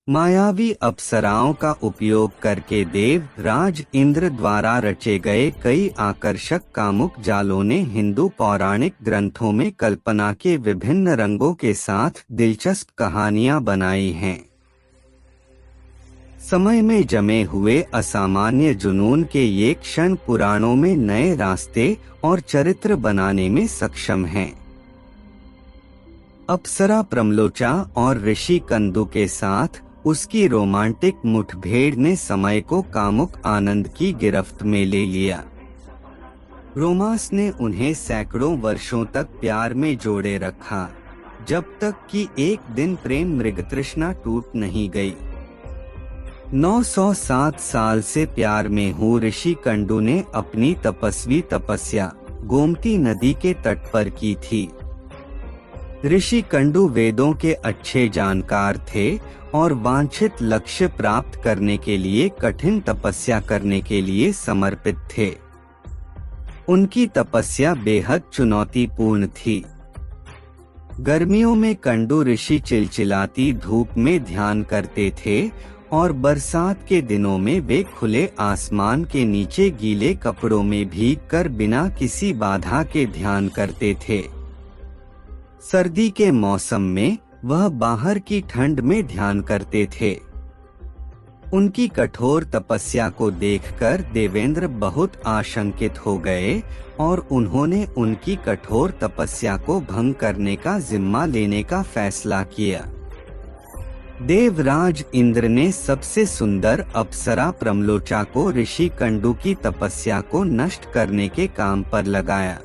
मायावी अप्सराओं का उपयोग करके देव राज इंद्र द्वारा रचे गए कई आकर्षक कामुक जालों ने हिंदू पौराणिक ग्रंथों में कल्पना के विभिन्न रंगों के साथ दिलचस्प कहानियां बनाई हैं। समय में जमे हुए असामान्य जुनून के ये क्षण पुराणों में नए रास्ते और चरित्र बनाने में सक्षम हैं। अप्सरा प्रमलोचा और ऋषि कंदु के साथ उसकी रोमांटिक मुठभेड़ ने समय को कामुक आनंद की गिरफ्त में ले लिया। रोमांस ने उन्हें सैकड़ों वर्षों तक प्यार में जोड़े रखा, जब तक कि एक दिन प्रेम मृगतृष्णा टूट नहीं गई। 907 साल से प्यार में हूँ ऋषि कंडु ने अपनी तपस्वी तपस्या गोमती नदी के तट पर की थी। ऋषि कंडु वेदों के अच्छे जानकार थे और वांछित लक्ष्य प्राप्त करने के लिए कठिन तपस्या करने के लिए समर्पित थे। उनकी तपस्या बेहद चुनौतीपूर्ण थी। गर्मियों में कंडु ऋषि चिलचिलाती धूप में ध्यान करते थे और बरसात के दिनों में वे खुले आसमान के नीचे गीले कपड़ों में भीगकर बिना किसी बाधा के ध्यान करते थे। सर्दी के मौसम में वह बाहर की ठंड में ध्यान करते थे। उनकी कठोर तपस्या को देखकर देवेंद्र बहुत आशंकित हो गए और उन्होंने उनकी कठोर तपस्या को भंग करने का जिम्मा लेने का फैसला किया। देवराज इंद्र ने सबसे सुंदर अप्सरा प्रमलोचा को ऋषि कंडु की तपस्या को नष्ट करने के काम पर लगाया।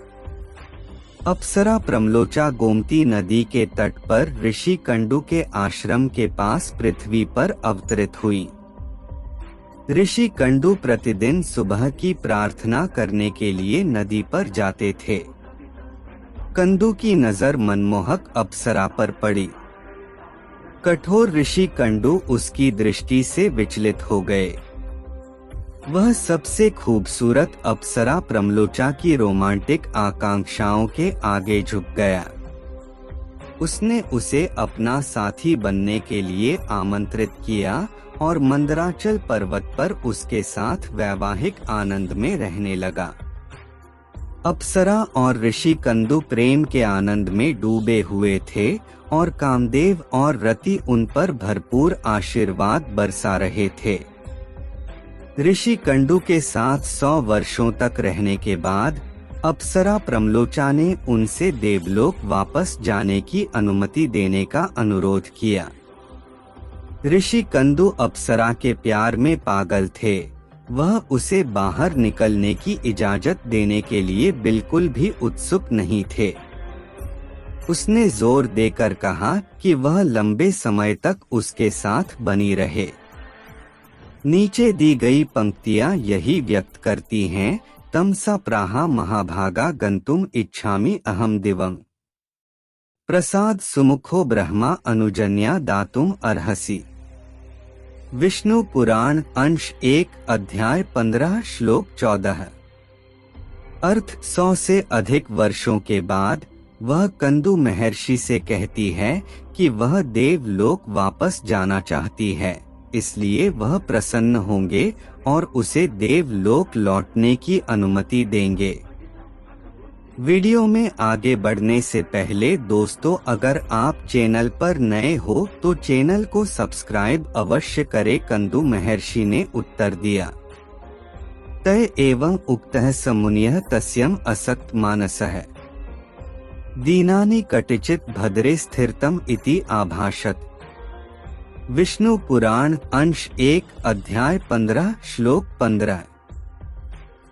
अप्सरा प्रमलोचा गोमती नदी के तट पर ऋषि कंडु के आश्रम के पास पृथ्वी पर अवतरित हुई। ऋषि कंडु प्रतिदिन सुबह की प्रार्थना करने के लिए नदी पर जाते थे। कंदु की नजर मनमोहक अप्सरा पर पड़ी। कठोर ऋषि कंडु उसकी दृष्टि से विचलित हो गए। वह सबसे खूबसूरत अप्सरा प्रमलोचा की रोमांटिक आकांक्षाओं के आगे झुक गया। उसने उसे अपना साथी बनने के लिए आमंत्रित किया और मंदराचल पर्वत पर उसके साथ वैवाहिक आनंद में रहने लगा। अप्सरा और ऋषि कंदु प्रेम के आनंद में डूबे हुए थे और कामदेव और रति उन पर भरपूर आशीर्वाद बरसा रहे थे। ऋषि कंडु के साथ 100 वर्षों तक रहने के बाद अप्सरा प्रमलोचा ने उनसे देवलोक वापस जाने की अनुमति देने का अनुरोध किया। ऋषि कंदु अप्सरा के प्यार में पागल थे। वह उसे बाहर निकलने की इजाजत देने के लिए बिल्कुल भी उत्सुक नहीं थे। उसने जोर देकर कहा कि वह लंबे समय तक उसके साथ बनी रहे। नीचे दी गई पंक्तियां यही व्यक्त करती हैं। तमसा प्राहा महाभागा गंतुम इच्छामि अहम दिवं प्रसाद सुमुखो ब्रह्मा अनुजन्या दातुम अर्हसि। विष्णु पुराण अंश 1 अध्याय 15 श्लोक 14। अर्थ 100 से अधिक वर्षों के बाद वह कंदु महर्षि से कहती है कि वह देवलोक वापस जाना चाहती है, इसलिए वह प्रसन्न होंगे और उसे देवलोक लौटने की अनुमति देंगे। वीडियो में आगे बढ़ने से पहले दोस्तों, अगर आप चैनल पर नए हो तो चैनल को सब्सक्राइब अवश्य करें। कंदु महर्षि ने उत्तर दिया, तय एवं उक्तः समुनियः तस्यम् असक्त मानसः दीनानि कटिचित् भद्रे स्थिरतम इति आभाषत। विष्णु पुराण अंश 1 अध्याय 15 श्लोक 15।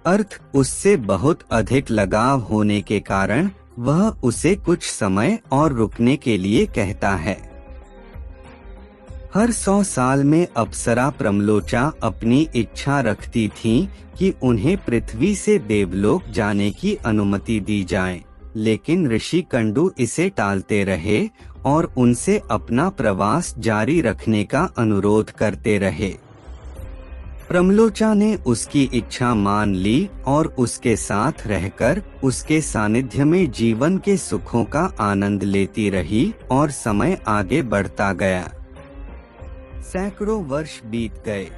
अर्थ, उससे बहुत अधिक लगाव होने के कारण वह उसे कुछ समय और रुकने के लिए कहता है। हर 100 साल में अप्सरा प्रमलोचा अपनी इच्छा रखती थीं कि उन्हें पृथ्वी से देवलोक जाने की अनुमति दी जाए, लेकिन ऋषि कंडु इसे टालते रहे और उनसे अपना प्रवास जारी रखने का अनुरोध करते रहे। प्रमलोचा ने उसकी इच्छा मान ली और उसके साथ रहकर उसके सानिध्य में जीवन के सुखों का आनंद लेती रही और समय आगे बढ़ता गया। सैकड़ों वर्ष बीत गए।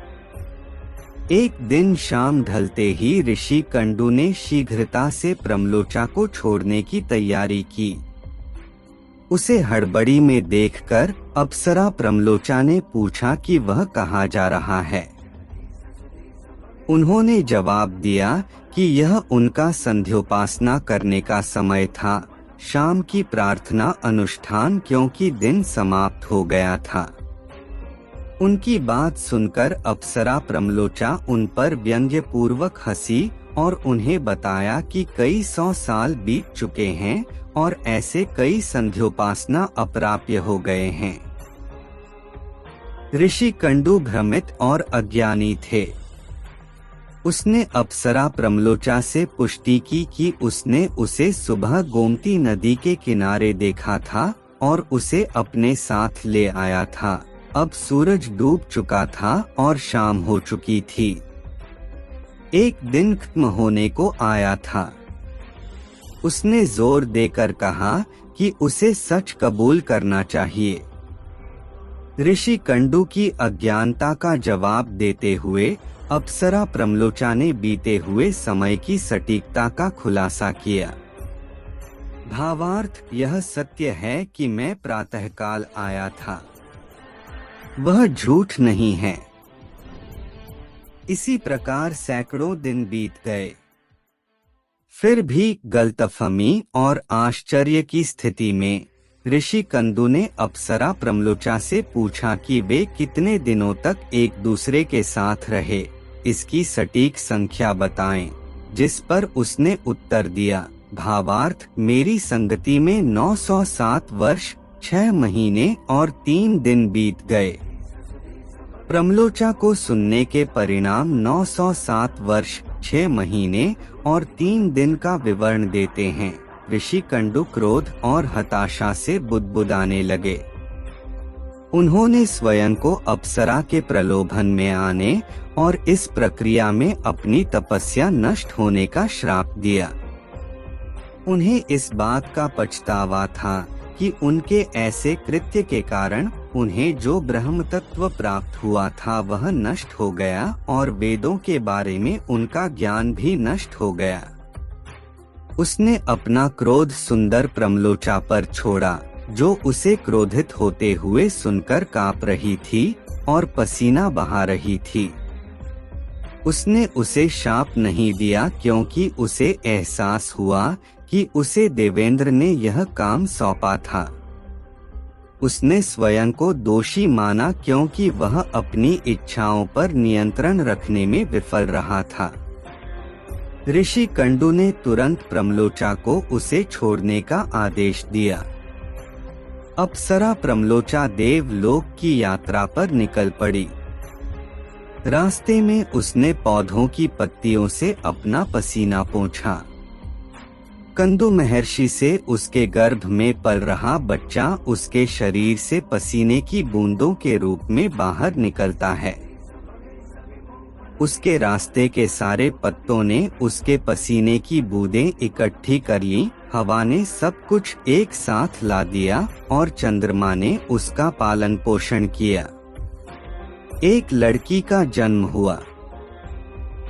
एक दिन शाम ढलते ही ऋषि कंडू ने शीघ्रता से प्रमलोचा को छोड़ने की तैयारी की। उसे हड़बड़ी में देखकर अप्सरा प्रमलोचा ने पूछा कि वह कहाँ जा रहा है। उन्होंने जवाब दिया कि यह उनका संध्योपासना करने का समय था, शाम की प्रार्थना अनुष्ठान, क्योंकि दिन समाप्त हो गया था। उनकी बात सुनकर अप्सरा प्रमलोचा उन पर व्यंग्यपूर्वक हंसी और उन्हें बताया कि कई 100 साल बीत चुके हैं और ऐसे कई संध्योपासना अप्राप्य हो गए हैं। ऋषि कंडू भ्रमित और अज्ञानी थे। उसने अप्सरा प्रमलोचा से पुष्टि की कि उसने उसे सुबह गोमती नदी के किनारे देखा था और उसे अपने साथ ले आया था। अब सूरज डूब चुका था और शाम हो चुकी थी। एक दिन खत्म होने को आया था। उसने जोर देकर कहा कि उसे सच कबूल करना चाहिए। ऋषि कंडू की अज्ञानता का जवाब देते हुए अप्सरा प्रमलोचा ने बीते हुए समय की सटीकता का खुलासा किया। भावार्थ, यह सत्य है कि मैं प्रातःकाल आया था, वह झूठ नहीं है। इसी प्रकार सैकड़ों दिन बीत गए। फिर भी गलतफहमी और आश्चर्य की स्थिति में ऋषि कंदू ने अप्सरा प्रमलोचा से पूछा कि वे कितने दिनों तक एक दूसरे के साथ रहे, इसकी सटीक संख्या बताएं। जिस पर उसने उत्तर दिया, भावार्थ, मेरी संगति में 907 वर्ष 6 महीने और 3 दिन बीत गए। प्रमलोचा को सुनने के परिणाम 907 वर्ष 6 महीने और 3 दिन का विवरण देते हैं। ऋषि कंडू क्रोध और हताशा से बुदबुदाने लगे। उन्होंने स्वयं को अप्सरा के प्रलोभन में आने और इस प्रक्रिया में अपनी तपस्या नष्ट होने का श्राप दिया। उन्हें इस बात का पछतावा था कि उनके ऐसे कृत्य के कारण उन्हें जो ब्रह्म तत्व प्राप्त हुआ था वह नष्ट हो गया और वेदों के बारे में उनका ज्ञान भी नष्ट हो गया। उसने अपना क्रोध सुंदर प्रमलोचा पर छोड़ा, जो उसे क्रोधित होते हुए सुनकर कांप रही थी और पसीना बहा रही थी। उसने उसे शाप नहीं दिया क्योंकि उसे एहसास हुआ कि उसे देवेंद्र ने यह काम सौंपा था। उसने स्वयं को दोषी माना क्योंकि वह अपनी इच्छाओं पर नियंत्रण रखने में विफल रहा था। ऋषि कंडू ने तुरंत प्रमलोचा को उसे छोड़ने का आदेश दिया। अप्सरा प्रमलोचा देवलोक की यात्रा पर निकल पड़ी। रास्ते में उसने पौधों की पत्तियों से अपना पसीना पोंछा। कंदु महर्षि से उसके गर्भ में पल रहा बच्चा उसके शरीर से पसीने की बूंदों के रूप में बाहर निकलता है। उसके रास्ते के सारे पत्तों ने उसके पसीने की बूंदें इकट्ठी कर ली। हवा ने सब कुछ एक साथ ला दिया और चंद्रमा ने उसका पालन पोषण किया। एक लड़की का जन्म हुआ।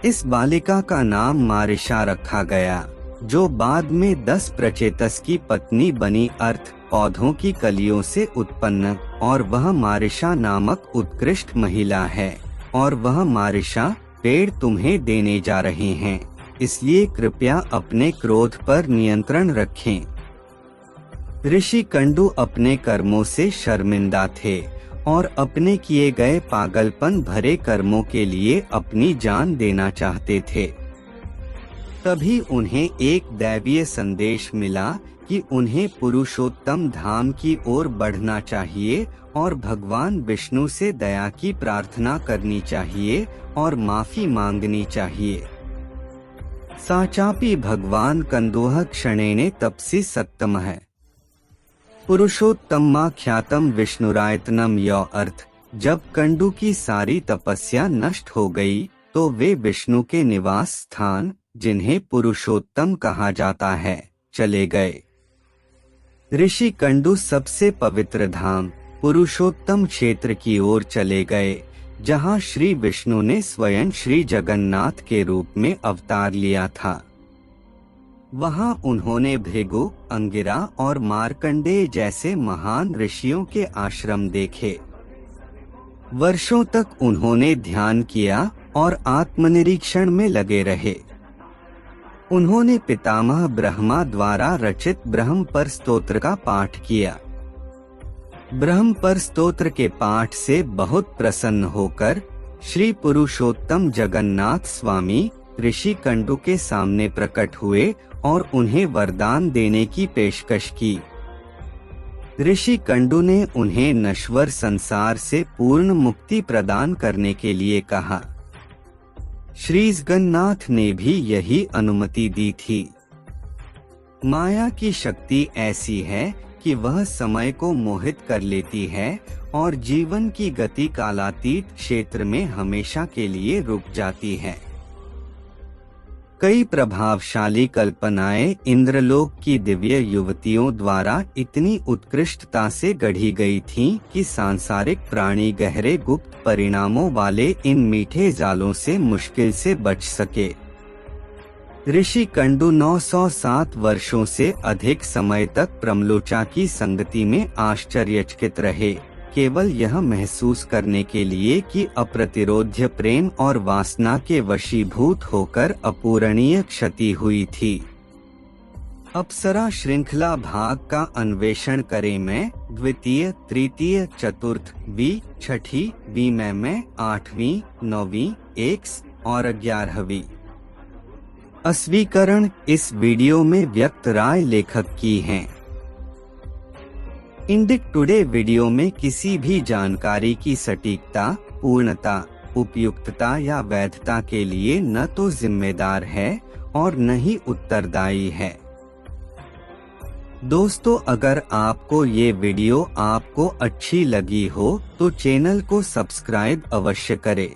इस बालिका का नाम मारिशा रखा गया, जो बाद में 10 प्रचेतस की पत्नी बनी, अर्थ पौधों की कलियों से उत्पन्न, और वह मारिशा नामक उत्कृष्ट महिला है। और वह मारिशा पेड़ तुम्हें देने जा रहे हैं, इसलिए कृपया अपने क्रोध पर नियंत्रण रखें। ऋषि कंडू अपने कर्मों से शर्मिंदा थे और अपने किए गए पागलपन भरे कर्मों के लिए अपनी जान देना चाहते थे। तभी उन्हें एक दैवीय संदेश मिला कि उन्हें पुरुषोत्तम धाम की ओर बढ़ना चाहिए और भगवान विष्णु से दया की प्रार्थना करनी चाहिए और माफी मांगनी चाहिए। साचापि भगवान कंदोह क्षणेने तपसी सत्तम है पुरुषोत्तम ख्यातम विष्णुरायतनम। यो अर्थ, जब कंडू की सारी तपस्या नष्ट हो गई तो वे विष्णु के निवास स्थान, जिन्हें पुरुषोत्तम कहा जाता है, चले गए। ऋषि कंडू सबसे पवित्र धाम पुरुषोत्तम क्षेत्र की ओर चले गए, जहां श्री विष्णु ने स्वयं श्री जगन्नाथ के रूप में अवतार लिया था। वहां उन्होंने भृगु, अंगिरा और मार्कंडेय जैसे महान ऋषियों के आश्रम देखे। वर्षों तक उन्होंने ध्यान किया और आत्मनिरीक्षण में लगे रहे। उन्होंने पितामह ब्रह्मा द्वारा रचित ब्रह्मपर स्तोत्र का पाठ किया। ब्रह्मपर स्तोत्र के पाठ से बहुत प्रसन्न होकर श्री पुरुषोत्तम जगन्नाथ स्वामी ऋषि कंडू के सामने प्रकट हुए और उन्हें वरदान देने की पेशकश की। ऋषि कंडू ने उन्हें नश्वर संसार से पूर्ण मुक्ति प्रदान करने के लिए कहा। श्री जगन्नाथ ने भी यही अनुमति दी थी। माया की शक्ति ऐसी है कि वह समय को मोहित कर लेती है और जीवन की गति कालातीत क्षेत्र में हमेशा के लिए रुक जाती है। कई प्रभावशाली कल्पनाएं इंद्रलोक की दिव्य युवतियों द्वारा इतनी उत्कृष्टता से गढ़ी गई थीं कि सांसारिक प्राणी गहरे गुप्त परिणामों वाले इन मीठे जालों से मुश्किल से बच सके। ऋषि कंडू 907 वर्षों से अधिक समय तक प्रमलोचा की संगति में आश्चर्यचकित रहे, केवल यह महसूस करने के लिए कि अप्रतिरोध्य प्रेम और वासना के वशीभूत होकर अपूरणीय क्षति हुई थी। अप्सरा श्रृंखला भाग का अन्वेषण करें। मैं द्वितीय, तृतीय, चतुर्थ, वी, छठी, वी में 8वीं, 9वीं, 1 और 11वीं। अस्वीकरण इस वीडियो में व्यक्त राय लेखक की हैं। इंडिक टुडे वीडियो में किसी भी जानकारी की सटीकता, पूर्णता, उपयुक्तता या वैधता के लिए न तो जिम्मेदार है और न ही उत्तरदायी है। दोस्तों, अगर आपको ये वीडियो आपको अच्छी लगी हो तो चैनल को सब्सक्राइब अवश्य करें।